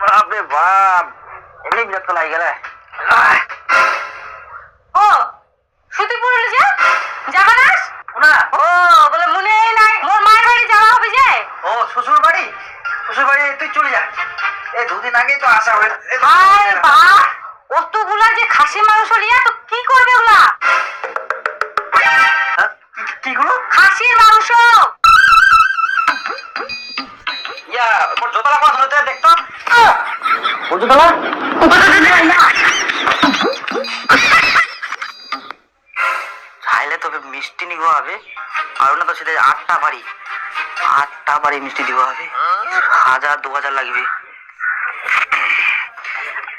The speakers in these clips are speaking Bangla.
বাপরে বাপ, এমনি বিরক্ত লাগে গেলে। ও সুতি পড়লে যে যাবা না? না, ও বলে মনে নাই মোর মায়ের বাড়ি যাওয়া হবে যে। ও শ্বশুর বাড়ি, শ্বশুর বাড়ি তুই চলে যা, এই দুদিন আগে তো আসা হয়ে। হায় বাপ, অতগুলা যে খাসি মাংস লিয়া তো কি করবে ওগুলা? কিগুলো? খাসির মাংস। ইয়া মোর জোতলা কোন ধরতে দেখতো? মোর জোতলা চাইলে তবে মিষ্টি নিব হবে, আর না তো সেটা 8টা বাড়ি মিষ্টি দিব হবে, 1000-2000 লাগবে।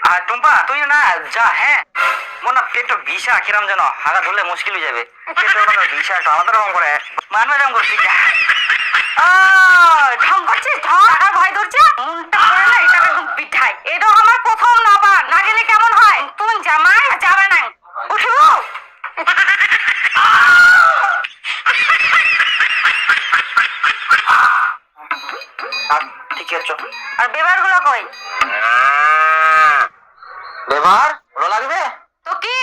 আর টুম্পা তুই না যা, হ্যাঁ মোর না পেট বিষা কিরম যেন হাগা ধরলে মুশকিল হয়ে যাবে, পেট বিষা একটু আলাদা রকম করে মানবে রকম করছি। যা ঢং করছিস, ঢং টাকার ভয় ধরছে, মনটা করে না এটা একদম পিঠাই। এটা আমার প্রথম নবান, না গেলে কেমন হয়? তুই জামাই যাবে না, উঠবো। ঠিক আছে। আর বেবার গুলো কই? বেবার ওরা লাগবে তো কি,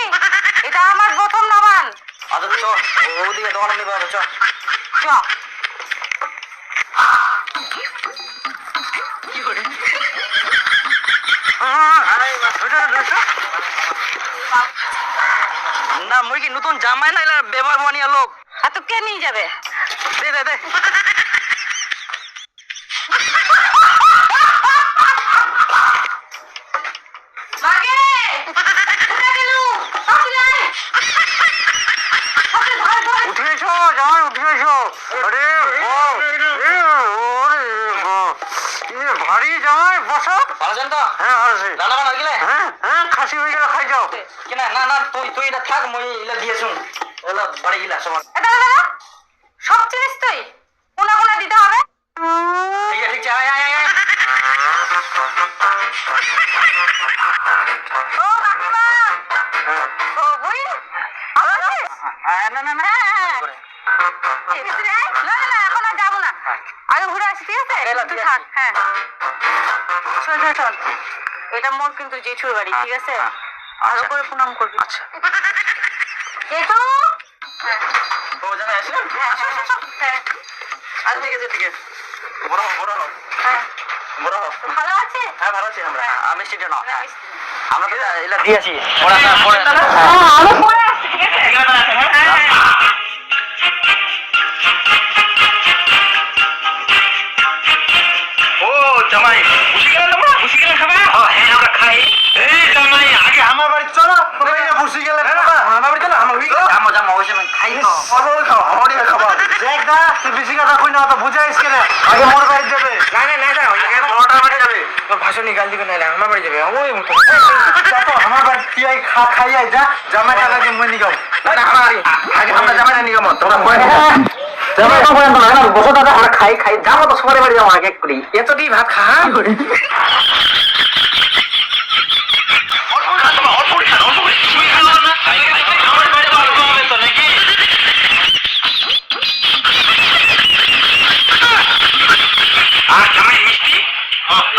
এটা আমার প্রথম নবান। আচ্ছা চ, ওদিকে দোকান নিবে হবে, চ চ। না মুই কি নতুন জামাই না এলা বেবার মানিয়া লোক। আর তো কে নিয়ে যাবে? দে দে দে। মাগে উঠে গেলু, তাড়াতাড়ি আয়। ধর ধর। উঠে এসো জামাই, উঠে এসো। আরে বাপ, ভারী জামাই, বসো। ভালো আছেন তো? হ্যাঁ ভালো আছি। রান্না বান্না গেলে? হ্যাঁ হ্যাঁ, খাসি হয়ে গেলে খাই যাও। কিনা না না, তুই এটা থাক, মই এলা দিয়ে শুন, এলা বাড়ি গেলা সবার। এটা দাদা সব জিনিস তুই কোনা কোনা দিতে হবে। ঠিক আছে ঠিক আছে, আয় আয় আয়। ও কাকিমা, ও বুড়ি ভালো আছিস? না না না, এই ভিতরে আয়। না না না, এখন আর যাবো না, আগে ঘুরে আসি, ঠিক আছে? তুই থাক। হ্যাঁ শোন শোন শোন, এটা মোর কিন্তু জেঠুর বাড়ি, ঠিক আছে? ভালো করে প্রণাম করবি। আচ্ছা। জেঠু। ও জামাই আসলেন? হ্যাঁ আসো আসো আসো। হ্যাঁ আচ্ছা ঠিক আছে ঠিক আছে, বড় হও বড় হও হ্যাঁ, বড় হও। ভালো আছে? হ্যাঁ ভালো আছি আমরা। হ্যাঁ। আমি সেটা না, না, আমরা তো এলা দিয়েছি পড়া না পড়ে না। আমি পরে আসছি, ঠিক আছে? ও জামাই খুশি গেলেন, তোমরা খুশি গেলেন খাবা? হ্যাঁ আমরা খাই। এই জামাই আগে আমার বাড়ি চলো, তোমরা এই খুশি গেলেন খাবা। আমার বাড়ি চলো, আমার বাড়ি জামা জামা ওই সময় খাই তো। ওই খাও, আমারই খাবা। দেখ দা তুই বেশি কথা কই না, তো বুঝাইস কেন? আগে মোর বাড়ি যাবে। না না না না, আগে মোর বাড়ি যাবে। তো ভাষণই গাল দিবে না, আমার বাড়ি যাবে। ওই মত যা তো আমার বাড়ি তুই আই খাই আই যা, জামাই টাকাকে মই নিগাও। না না আমার আগে আমরা জামাই নিগাম, তোমরা পরে জামাই তো পরে না, বসো দাদা, আমরা খাই খাই যাবো তো সবার বাড়ি যাবো আগে করি। এতটি ভাত খা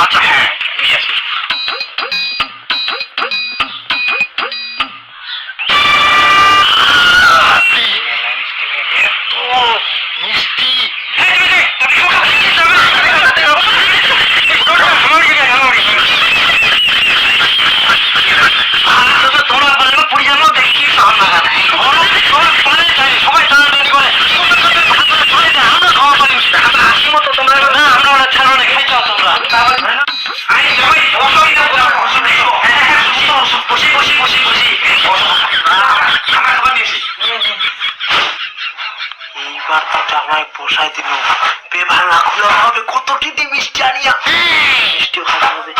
আচ্ছা হ্যাঁ মিষ্টি এইবার তো জামাই পোষাই দিল, বেভার রাখলো হবে কতটি দিয়ে মিষ্টি আনিয়া মিষ্টি খাওয়া হবে।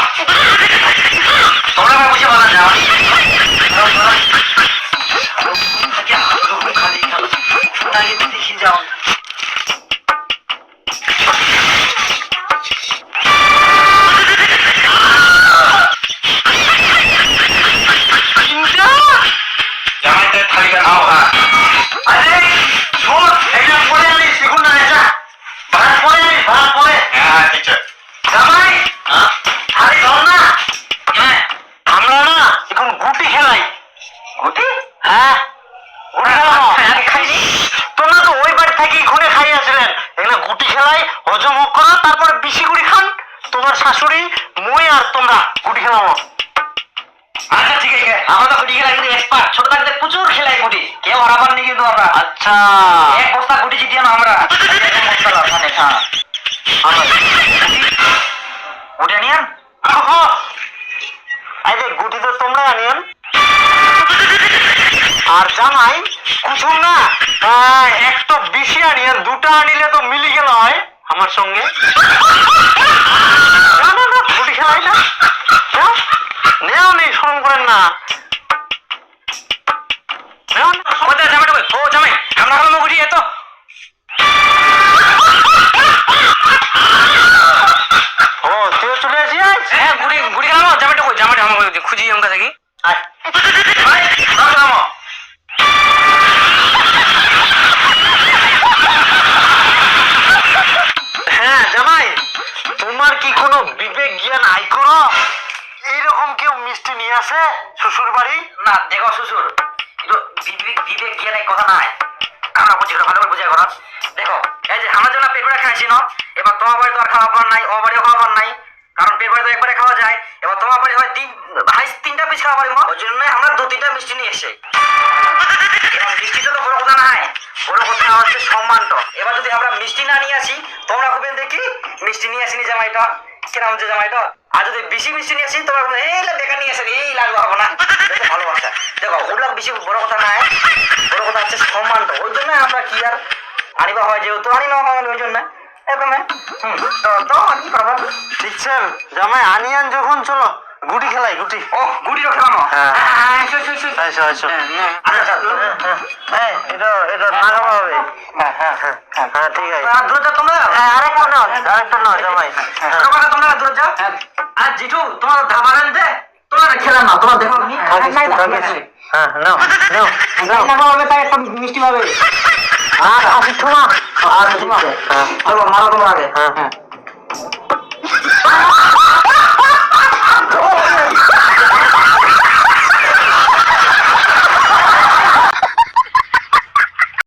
তোমরা বুঝে বলা যাও খালি দেখি যাও। জামাইতে থালিটা নাও। হ্যাঁ আরে শোন, এটা পরে আমি শিখুন না, এটা ভাত পরে আমি ভাত পরে। হ্যাঁ ঠিক আছে। খেলাই হজম হোক করা, তারপর বেশি গুড়ি খান। তোমার শাশুড়ি, মই আর তোমরা গুটি খেলাম। আচ্ছা ঠিক আছে, আমরা তো গুটি খেলা কিন্তু এক্সপার্ট, ছোট থাকতে প্রচুর খেলাই গুটি, কেউ হারাবার নেই কিন্তু আমরা। আচ্ছা, এক বস্তা গুটি জিতিয়ে না আমরা। গুটি আনিয়ান, গুটি তো তোমরা আনিয়ান। আর জামাই কুসুম না, একটা বেশি আনিয়ান, দুটা আনিলে তো মিলি গেল হয় আমার সঙ্গে। না না না, গুটি খেলাই না, নেও নেই, শরম করেন না। জামাই আমরা হলাম গুটি এত। ও তুই চলে আসিস? হ্যাঁ, গুটি গুটি খেলাম। জামাইটা কই? জামাইটা আমাকে খুঁজি আমকা থাকি। হ্যাঁ জামাই, তোমার কি কোনো বিবেক জ্ঞান আই করো? এইরকম কেউ মিষ্টি নিয়ে আসে শ্বশুর বাড়ি? না দেখো শ্বশুর, বিবেক জ্ঞান এই কথা নাই, আমরা বুঝি ভালো করে বুঝাই করো। দেখো এই যে আমরা যেন পেট ভরে খাইছি না, এবার তোমার বাড়ি তো আর খাওয়া পার নাই, ও বাড়িও খাওয়া পার নাই, কারণ পেট ভরে তো একবারে খাওয়া যায়। এবার তোমার বাড়ি হয় তিনটা পিস খাওয়া পারি, ওই জন্য আমরা 2-3টা মিষ্টি নিয়ে এসে। মিষ্টিটা তো বড় কথা নাই, বড় কথা হচ্ছে সম্মানটা। এবার যদি আমরা মিষ্টি না নিয়ে আসি, তোমরা খুবেন দেখি মিষ্টি নিয়ে আসিনি জামাইটা, কেনা হচ্ছে জামাইটা। আর যদি বেশি মিষ্টি নিয়ে আসি, তোমরা এই বেকার নিয়ে আসেন, এই লাগবে হবে না, ভালোবাসা। দেখো ওগুলো বেশি বড় কথা নাই, বড় কথা হচ্ছে সম্মানটা। ওই জন্য আমরা কি আর আনিবা হয়, যেহেতু আনি না হয় ওই জন্য ঠিকছেন জামাই। আনিয়ান যখন চলো গুটি খেলাই, গুটি। ও গুটিও খেলানো? এটা না খাওয়া হবে। হ্যাঁ ঠিক আছে, দূরে যাও তোমরা। আরেকটা নাও জামাই, তোমরা দূরে যাও। আর জিঠু তোমার ধাবাগান দে, তোমরা খেলা না, তোমার দেখো হ্যাঁ নাও নাও নাও হবে, তাই একটা মিষ্টি পাবে। আর আসি তোমার, আর মারা তোমার আগে। হ্যাঁ হ্যাঁ